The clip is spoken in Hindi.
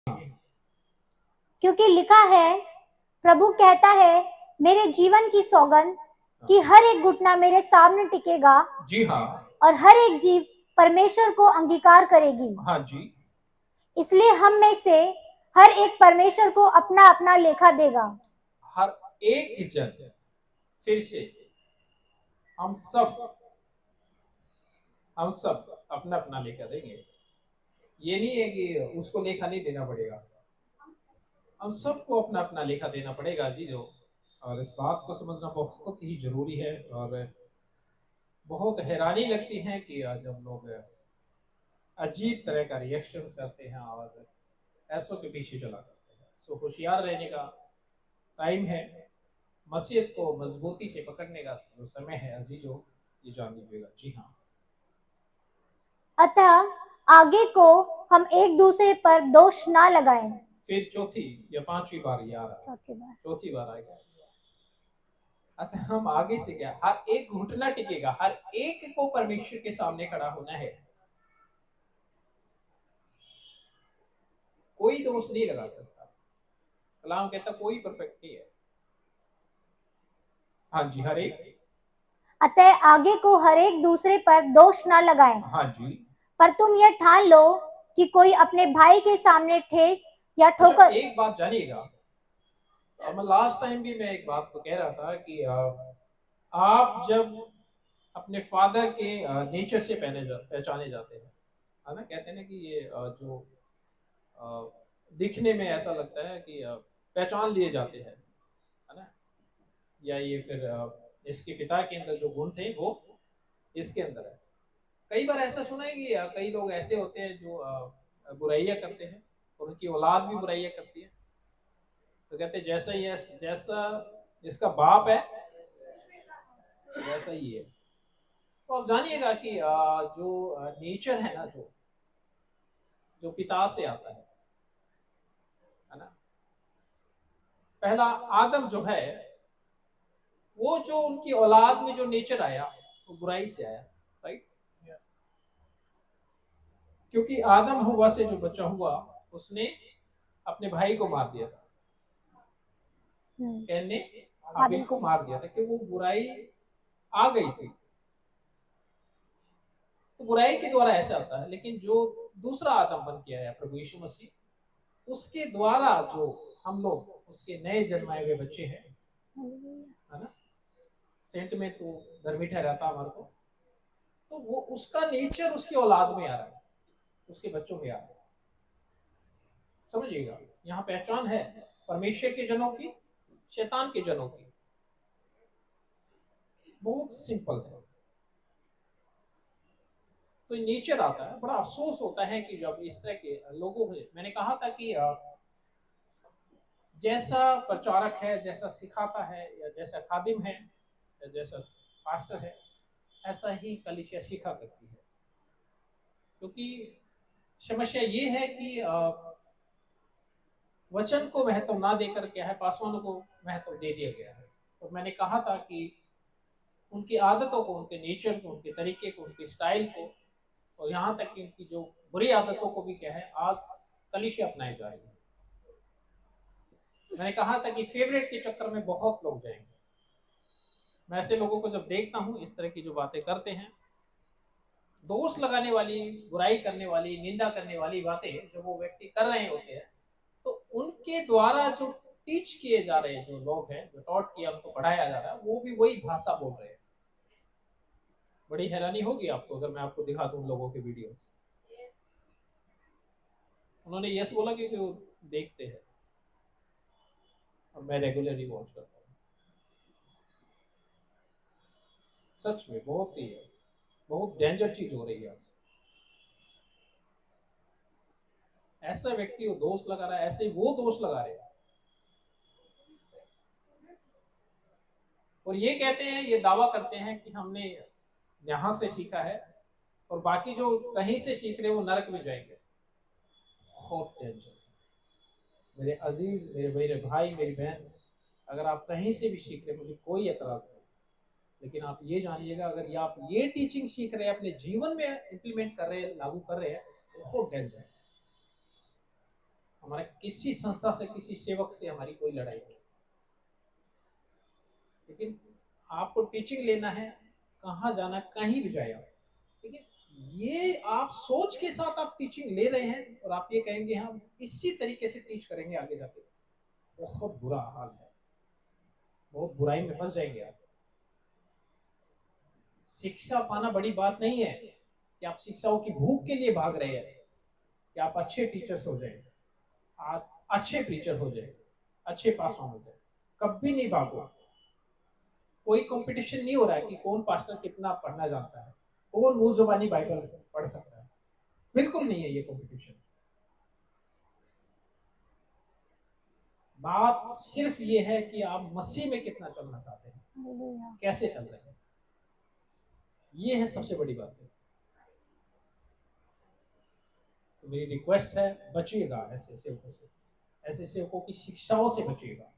क्योंकि लिखा है, प्रभु कहता है, मेरे जीवन की सौगंध कि हर एक घुटना मेरे सामने टिकेगा। जी हाँ। और हर एक जीव परमेश्वर को अंगीकार करेगी। हाँ जी। इसलिए हम में से हर एक परमेश्वर को अपना अपना लेखा देगा। हर एक जन, फिर से हम सब अपना अपना लेखा देंगे। ये नहीं है कि उसको लेखा नहीं देना पड़ेगा, हम सबको अपना अपना लेखा देना पड़ेगा जी जो। और इस बात को समझना बहुत ही जरूरी है। और बहुत हैरानी लगती है कि जब लोग अजीब तरह का रिएक्शन करते हैं और ऐसों के पीछे चला करते हैं। सो होशियार रहने का टाइम है, मसीहत को मजबूती से पकड़ने का जो समय है अजीजों, ये जान लीजिएगा। जी हाँ। अतः आगे को हम एक दूसरे पर दोष ना लगाएं। फिर चौथी या पांचवी बार ये आ रहा है, चौथी बार आएगा। अतः हम आगे से क्या, हर एक घुटना टिकेगा, हर एक को परमेश्वर के सामने खड़ा होना है। कोई दोष नहीं लगा सकता, कलाम कहता कोई परफेक्ट नहीं है। हाँ जी, हर एक। अतः आगे को हर एक दूसरे पर दोष ना लगाएं। हाँ जी। पर तुम यह ठान लो कि कोई अपने भाई के सामने ठेस या ठोकर। एक बात जानिएगा, मैं लास्ट टाइम भी मैं एक बात को कह रहा था कि आप जब अपने फादर के नेचर से पहचाने जाते हैं, है ना, कहते हैं ना कि ये जो दिखने में ऐसा लगता है कि पहचान लिए जाते हैं, है ना, या ये फिर इसके पिता के अंदर जो गुण थे वो इसके अंदर है। कई बार ऐसा सुना है कि कई लोग ऐसे होते हैं जो बुराइयां करते हैं और उनकी औलाद भी बुराइयां करती है। तो कहते हैं जैसा ये जैसा इसका बाप है वैसा ही है। तो आप जानिएगा कि जो नेचर है ना, जो जो पिता से आता है ना, पहला आदम जो है वो जो उनकी औलाद में जो नेचर आया वो बुराई से आया, राइट। क्योंकि आदम हवा से जो बच्चा हुआ उसने अपने भाई को मार दिया था, कैन ने हाबिल को मार दिया था कि वो बुराई आ गई थी। तो बुराई के द्वारा ऐसा होता है, लेकिन जो दूसरा आदम बन के आया प्रभु यीशु मसीह, उसके द्वारा जो हम लोग उसके नए जन्माए हुए बच्चे हैं, है ना, सेंट में तो धर्मी ठहराता हमारे को, तो वो उसका नेचर उसकी औलाद में आ रहा है, उसके बच्चों में आ रहा है। समझिएगा, यहाँ पहचान है परमेश्वर के जनों की, शैतान के जनों की। बहुत सिंपल है। तो नेचर आता है। बड़ा अफसोस होता है कि जब इस तरह के लोगों को, मैंने कहा था कि जैसा प्रचारक है, जैसा सिखाता है, या जैसा खादिम है, या जैसा पास्टर है, ऐसा ही कलीसिया सीखा करती है। क्योंकि समस्या ये है कि वचन को महत्व ना देकर क्या है, पासवानों को महत्व दे दिया गया है। तो मैंने कहा था कि उनकी आदतों को, उनके नेचर को, उनके तरीके को, उनके स्टाइल को, और यहाँ तक कि उनकी जो बुरी आदतों को भी क्या है आज कलीसिया अपनाई जा रही है। मैंने कहा था कि फेवरेट के चक्कर में बहुत लोग जाएंगे। मैं ऐसे लोगों को जब देखता हूँ इस तरह की जो बातें करते हैं, दोष लगाने वाली, बुराई करने वाली, निंदा करने वाली बातें जो वो व्यक्ति कर रहे होते हैं, तो उनके द्वारा जो टीच किए जा रहे हैं, जो लोग हैं, जो टॉट किया, उनको पढ़ाया जा रहा है, वो भी वही भाषा बोल रहे हैं। बड़ी हैरानी होगी आपको अगर मैं आपको दिखा दूं लोगों के वीडियोस। उन्होंने यस बोला क्योंकि वो देखते हैं और मैं रेगुलरली वॉच करता हूँ। सच में बहुत ही है, बहुत डेंजर चीज हो रही है आज। ऐसा व्यक्ति वो दोष लगा रहा है, ऐसे वो दोष लगा रहे हैं और ये कहते हैं, ये दावा करते हैं कि हमने यहां से सीखा है, और बाकी जो कहीं से सीख रहे हैं वो नरक में जाएंगे। बहुत टेंशन। मेरे अजीज, मेरे भाई, मेरी बहन, अगर आप कहीं से भी सीख रहे हैं, मुझे कोई एतराज नहीं, लेकिन आप ये जानिएगा, अगर ये आप ये टीचिंग सीख रहे हैं, अपने जीवन में इंप्लीमेंट कर रहे हैं, लागू कर रहे हैं, बहुत डेंजर है। हमारे किसी संस्था से, किसी सेवक से हमारी कोई लड़ाई नहीं, लेकिन आपको टीचिंग लेना है, कहाँ जाना, कहीं भी जाए आप, ठीक है, ये आप सोच के साथ आप टीचिंग ले रहे हैं और आप ये कहेंगे हम इसी तरीके से टीच करेंगे आगे जाके, बहुत बुरा हाल है, बहुत बुराई में फंस जाएंगे आप। शिक्षा पाना बड़ी बात नहीं है कि आप शिक्षाओं की भूख के लिए भाग रहे हैं, कि आप अच्छे टीचर्स हो जाए, आप अच्छे टीचर हो जाए, अच्छे पास ऑन हो जाए, कभी नहीं भागो। कोई कंपटीशन नहीं हो रहा है कि कौन पास्टर कितना पढ़ना जानता है, कौन मुंह जुबानी बाइबल पढ़ सकता है, बिल्कुल नहीं है ये कंपटीशन। बात सिर्फ ये है कि आप मसीह में कितना चलना चाहते हैं, हालेलुया। कैसे चल रहे हैं, ये है सबसे बड़ी बात है। तो मेरी रिक्वेस्ट है, बचिएगा ऐसे सेवकों से, ऐसे सेवकों की शिक्षाओं से बचिएगा।